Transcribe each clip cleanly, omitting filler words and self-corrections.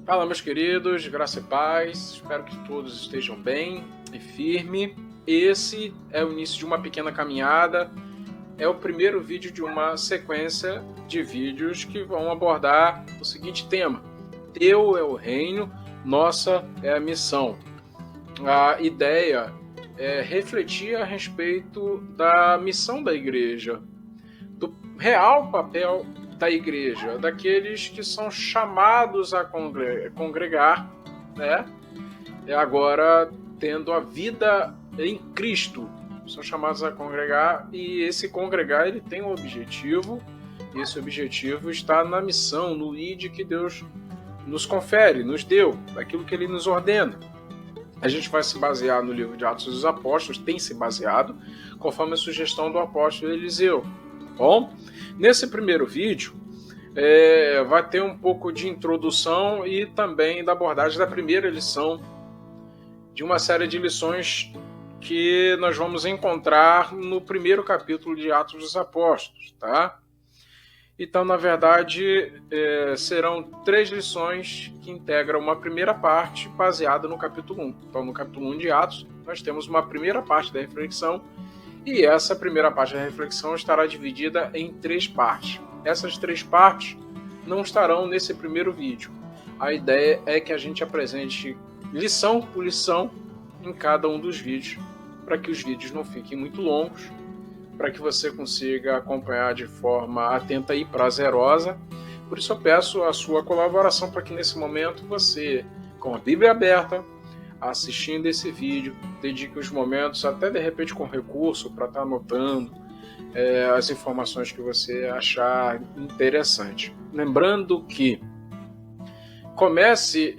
Fala, meus queridos, graça e paz, espero que todos estejam bem e firme. Esse é o início de uma pequena caminhada, é o primeiro vídeo de uma sequência de vídeos que vão abordar o seguinte tema: Teu é o reino, nossa é a missão. A ideia é refletir a respeito da missão da igreja, do real papel da igreja, daqueles que são chamados a congregar, né? Agora tendo a vida em Cristo, são chamados a congregar, e esse congregar ele tem um objetivo, e esse objetivo está na missão, no ID que Deus nos confere, nos deu, daquilo que Ele nos ordena. A gente vai se basear no livro de Atos dos Apóstolos, tem se baseado, conforme a sugestão do apóstolo Eliseu. Bom, nesse primeiro vídeo vai ter um pouco de introdução e também da abordagem da primeira lição de uma série de lições que nós vamos encontrar no primeiro capítulo de Atos dos Apóstolos, tá? Então, na verdade, serão 3 lições que integram uma primeira parte baseada no capítulo 1. Então, no capítulo 1 de Atos, nós temos uma primeira parte da reflexão, e essa primeira parte da reflexão estará dividida em 3 partes. Essas 3 partes não estarão nesse primeiro vídeo. A ideia é que a gente apresente lição por lição em cada um dos vídeos, para que os vídeos não fiquem muito longos, para que você consiga acompanhar de forma atenta e prazerosa. Por isso eu peço a sua colaboração para que nesse momento você, com a Bíblia aberta, assistindo esse vídeo, dedique os momentos, até de repente com recurso, para estar anotando as informações que você achar interessante. Lembrando que comece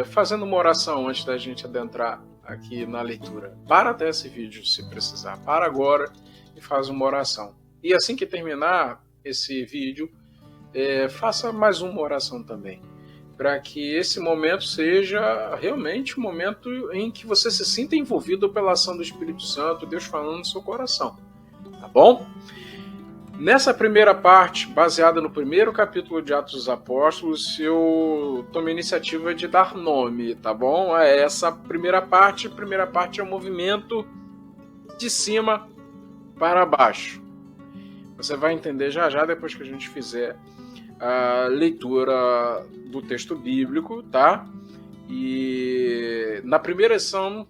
fazendo uma oração antes da gente adentrar aqui na leitura. Para até esse vídeo, se precisar. Para agora e faz uma oração. E assim que terminar esse vídeo, faça mais uma oração também, para que esse momento seja realmente um momento em que você se sinta envolvido pela ação do Espírito Santo, Deus falando no seu coração, tá bom? Nessa primeira parte, baseada no primeiro capítulo de Atos dos Apóstolos, eu tomei a iniciativa de dar nome, tá bom? Essa primeira parte é o movimento de cima para baixo. Você vai entender já depois que a gente fizer a leitura do texto bíblico, tá? E na primeira lição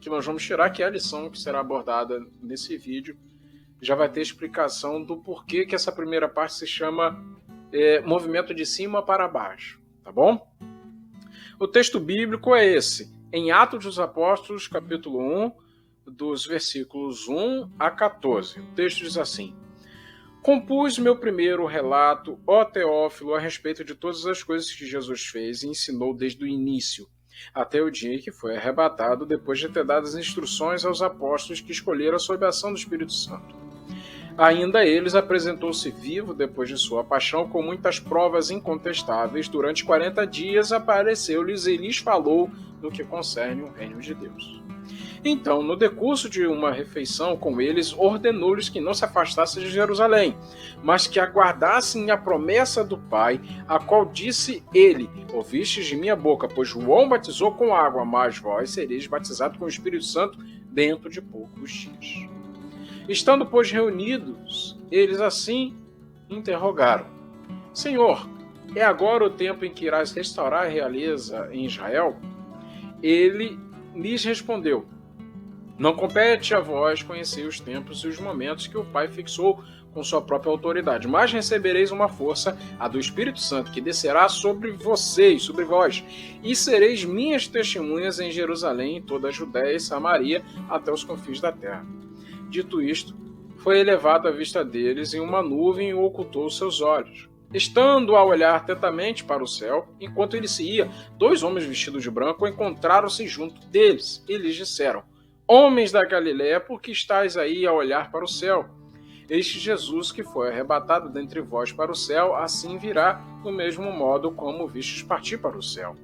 que nós vamos tirar, que é a lição que será abordada nesse vídeo, já vai ter explicação do porquê que essa primeira parte se chama movimento de cima para baixo, tá bom? O texto bíblico é esse, em Atos dos Apóstolos, capítulo 1, dos versículos 1 a 14. O texto diz assim: Compus meu primeiro relato, ó Teófilo, a respeito de todas as coisas que Jesus fez e ensinou desde o início, até o dia em que foi arrebatado, depois de ter dado as instruções aos apóstolos que escolheram sob a ação do Espírito Santo. Ainda eles apresentou-se vivo depois de sua paixão com muitas provas incontestáveis. Durante 40 dias apareceu-lhes e lhes falou no que concerne o reino de Deus. Então, no decurso de uma refeição com eles, ordenou-lhes que não se afastassem de Jerusalém, mas que aguardassem a promessa do Pai, a qual disse ele: Ouvistes de minha boca, pois João batizou com água, mas vós sereis batizados com o Espírito Santo dentro de poucos dias. Estando, pois, reunidos, eles assim interrogaram: Senhor, é agora o tempo em que irás restaurar a realeza em Israel? Ele lhes respondeu: Não compete a vós conhecer os tempos e os momentos que o Pai fixou com sua própria autoridade, mas recebereis uma força, a do Espírito Santo, que descerá sobre vocês, sobre vós, e sereis minhas testemunhas em Jerusalém, em toda a Judéia e Samaria, até os confins da terra. Dito isto, foi elevado à vista deles em uma nuvem e ocultou seus olhos. Estando a olhar atentamente para o céu, enquanto ele se ia, 2 homens vestidos de branco encontraram-se junto deles e lhes disseram: Homens da Galiléia, por que estáis aí a olhar para o céu? Este Jesus que foi arrebatado dentre vós para o céu, assim virá do mesmo modo como vistes partir para o céu.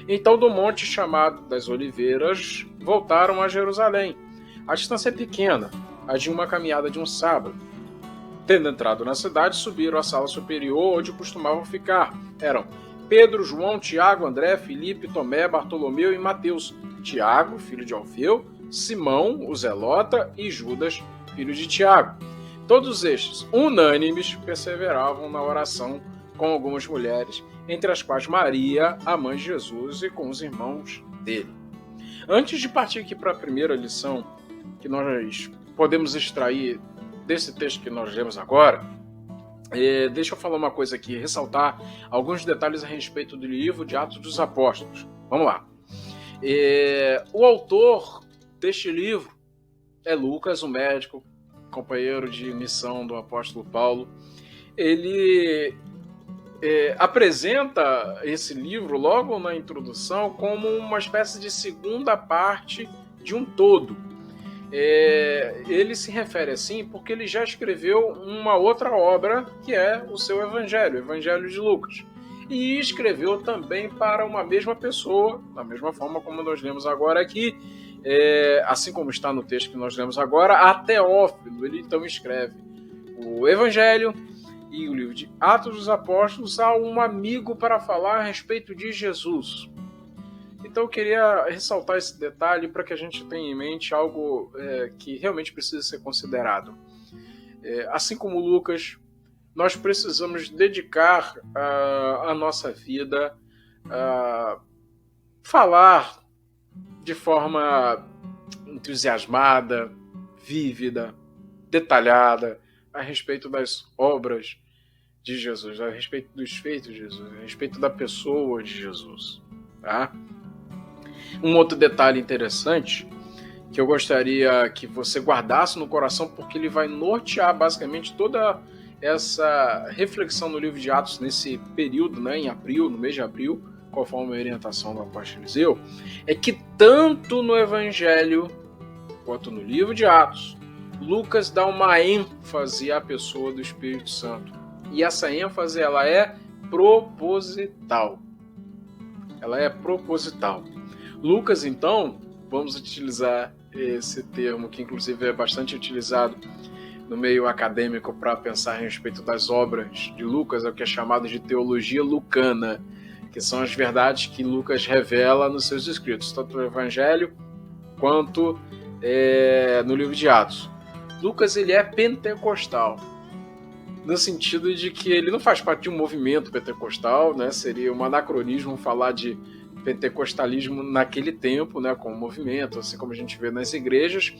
Então do monte chamado das Oliveiras voltaram a Jerusalém. A distância é pequena, a de uma caminhada de um sábado. Tendo entrado na cidade, subiram à sala superior onde costumavam ficar. Eram Pedro, João, Tiago, André, Filipe, Tomé, Bartolomeu e Mateus, Tiago, filho de Alfeu, Simão, o Zelota, e Judas, filho de Tiago. Todos estes, unânimes, perseveravam na oração com algumas mulheres, entre as quais Maria, a mãe de Jesus, e com os irmãos dele. Antes de partir aqui para a primeira lição que nós podemos extrair desse texto que nós lemos agora, deixa eu falar uma coisa aqui, ressaltar alguns detalhes a respeito do livro de Atos dos Apóstolos. Vamos lá. O autor deste livro é Lucas, um médico, companheiro de missão do apóstolo Paulo. Ele apresenta esse livro logo na introdução como uma espécie de segunda parte de um todo. Ele se refere assim porque ele já escreveu uma outra obra que é o seu Evangelho, o Evangelho de Lucas. E escreveu também para uma mesma pessoa, da mesma forma como nós lemos agora aqui, assim como está no texto que nós lemos agora, a Teófilo. Ele então escreve o Evangelho e o livro de Atos dos Apóstolos a um amigo para falar a respeito de Jesus. Então eu queria ressaltar esse detalhe para que a gente tenha em mente algo que realmente precisa ser considerado. Assim como Lucas, nós precisamos dedicar a nossa vida a falar de forma entusiasmada, vívida, detalhada a respeito das obras de Jesus, a respeito dos feitos de Jesus, a respeito da pessoa de Jesus. Tá? Um outro detalhe interessante que eu gostaria que você guardasse no coração, porque ele vai nortear basicamente toda essa reflexão no livro de Atos nesse período, né, em abril, no mês de abril, conforme a orientação do apóstolo Eliseu, é que tanto no Evangelho quanto no livro de Atos, Lucas dá uma ênfase à pessoa do Espírito Santo. E essa ênfase ela é proposital. Ela é proposital. Lucas, então, vamos utilizar esse termo que inclusive é bastante utilizado no meio acadêmico para pensar a respeito das obras de Lucas, é o que é chamado de teologia lucana, que são as verdades que Lucas revela nos seus escritos, tanto no Evangelho quanto no livro de Atos. Lucas ele é pentecostal, no sentido de que ele não faz parte de um movimento pentecostal, né? Seria um anacronismo falar de pentecostalismo naquele tempo, né, como movimento, assim como a gente vê nas igrejas,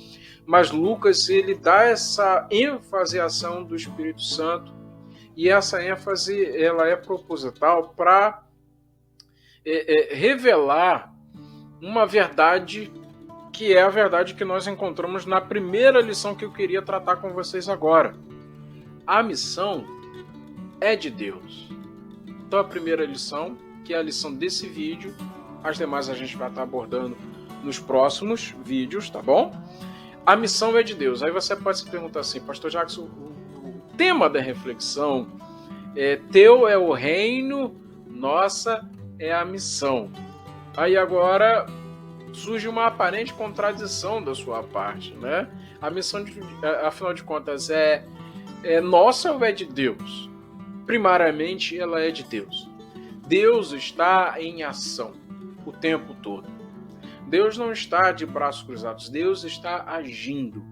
mas Lucas ele dá essa ênfase à ação do Espírito Santo, e essa ênfase ela é proposital para revelar uma verdade que é a verdade que nós encontramos na primeira lição que eu queria tratar com vocês agora. A missão é de Deus. Então a primeira lição, que é a lição desse vídeo, as demais a gente vai estar abordando nos próximos vídeos, tá bom? A missão é de Deus. Aí você pode se perguntar assim, Pastor Jackson, o tema da reflexão teu é o reino, nossa é a missão. Aí agora surge uma aparente contradição da sua parte, né? A missão, afinal de contas, é nossa ou é de Deus? Primariamente, ela é de Deus. Deus está em ação o tempo todo. Deus não está de braços cruzados, Deus está agindo.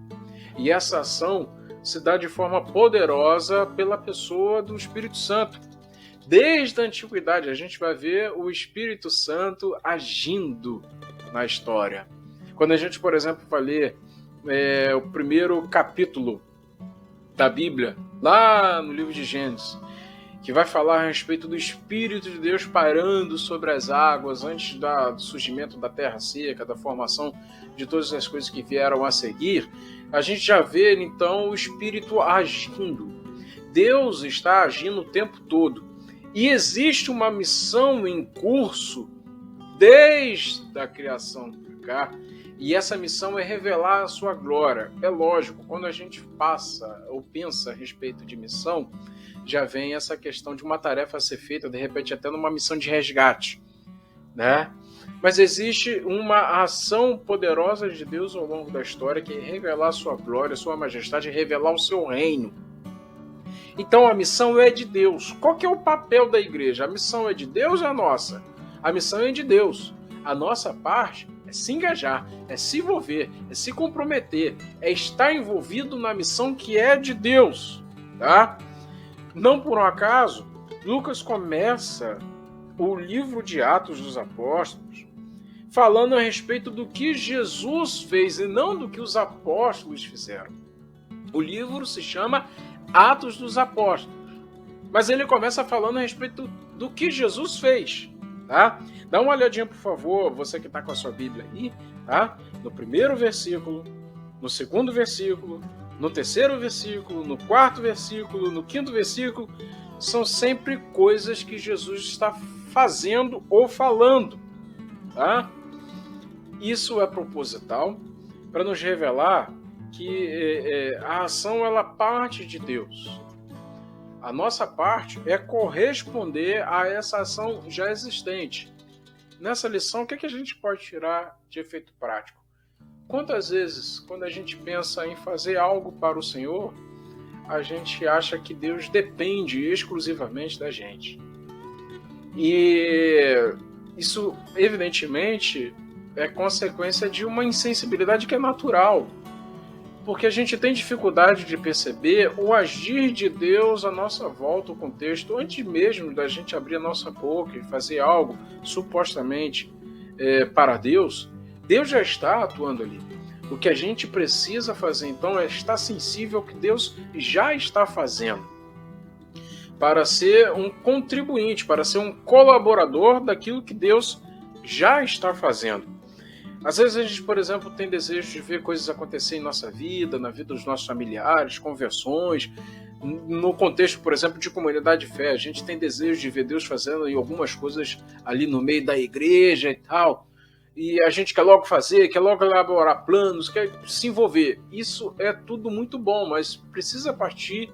E essa ação se dá de forma poderosa pela pessoa do Espírito Santo. Desde a antiguidade, a gente vai ver o Espírito Santo agindo na história. Quando a gente, por exemplo, vai ler o primeiro capítulo da Bíblia, lá no livro de Gênesis, que vai falar a respeito do Espírito de Deus pairando sobre as águas antes do surgimento da terra seca, da formação de todas as coisas que vieram a seguir, a gente já vê, então, o Espírito agindo. Deus está agindo o tempo todo. E existe uma missão em curso desde a criação para cá, e essa missão é revelar a sua glória. É lógico, quando a gente passa ou pensa a respeito de missão, já vem essa questão de uma tarefa a ser feita, de repente até numa missão de resgate, né? Mas existe uma ação poderosa de Deus ao longo da história que é revelar a sua glória, a sua majestade, revelar o seu reino. Então a missão é de Deus. Qual que é o papel da igreja? A missão é de Deus ou é nossa? A missão é de Deus. A nossa parte é se engajar, é se envolver, é se comprometer, é estar envolvido na missão que é de Deus. Tá? Não por um acaso, Lucas começa o livro de Atos dos Apóstolos falando a respeito do que Jesus fez e não do que os apóstolos fizeram. O livro se chama Atos dos Apóstolos, mas ele começa falando a respeito do que Jesus fez. Tá? Dá uma olhadinha, por favor, você que está com a sua Bíblia aí, tá? No primeiro versículo, no segundo versículo, no terceiro versículo, no quarto versículo, no quinto versículo, são sempre coisas que Jesus está fazendo ou falando. Tá? Isso é proposital para nos revelar que a ação ela parte de Deus. A nossa parte é corresponder a essa ação já existente. Nessa lição, o que a gente pode tirar de efeito prático? Quantas vezes, quando a gente pensa em fazer algo para o Senhor, a gente acha que Deus depende exclusivamente da gente? E isso, evidentemente, é consequência de uma insensibilidade que é natural. Porque a gente tem dificuldade de perceber o agir de Deus à nossa volta, o contexto, antes mesmo da gente abrir a nossa boca e fazer algo supostamente para Deus, Deus já está atuando ali. O que a gente precisa fazer então é estar sensível ao que Deus já está fazendo, para ser um contribuinte, para ser um colaborador daquilo que Deus já está fazendo. Às vezes a gente, por exemplo, tem desejo de ver coisas acontecer em nossa vida, na vida dos nossos familiares, conversões, no contexto, por exemplo, de comunidade de fé. A gente tem desejo de ver Deus fazendo algumas coisas ali no meio da igreja e tal. E a gente quer logo fazer, quer logo elaborar planos, quer se envolver. Isso é tudo muito bom, mas precisa partir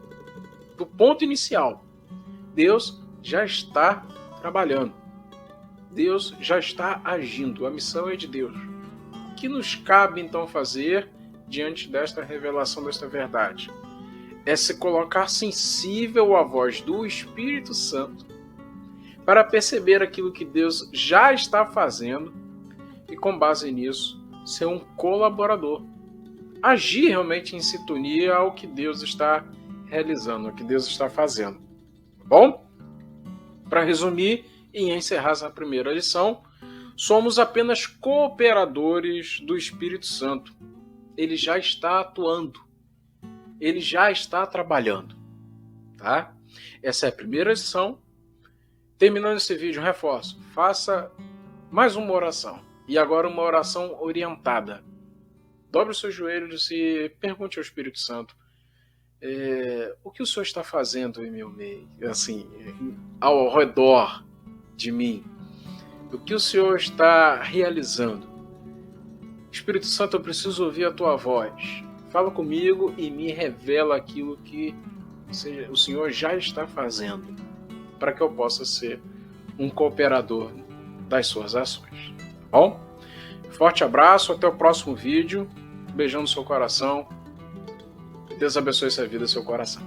do ponto inicial. Deus já está trabalhando. Deus já está agindo. A missão é de Deus. O que nos cabe então fazer diante desta revelação, desta verdade? É se colocar sensível à voz do Espírito Santo para perceber aquilo que Deus já está fazendo e, com base nisso, ser um colaborador. Agir realmente em sintonia ao que Deus está realizando, ao que Deus está fazendo. Bom? Para resumir e encerrar essa primeira lição, somos apenas cooperadores do Espírito Santo. Ele já está atuando. Ele já está trabalhando. Tá? Essa é a primeira lição. Terminando esse vídeo, reforço. Faça mais uma oração. E agora uma oração orientada. Dobre os seus joelhos e pergunte ao Espírito Santo o que o Senhor está fazendo em meu meio, assim, ao redor de mim. O que o Senhor está realizando? Espírito Santo, eu preciso ouvir a tua voz. Fala comigo e me revela aquilo que o Senhor já está fazendo, para que eu possa ser um cooperador das suas ações. Tá bom? Forte abraço, até o próximo vídeo. Beijão no seu coração. Deus abençoe sua vida e seu coração.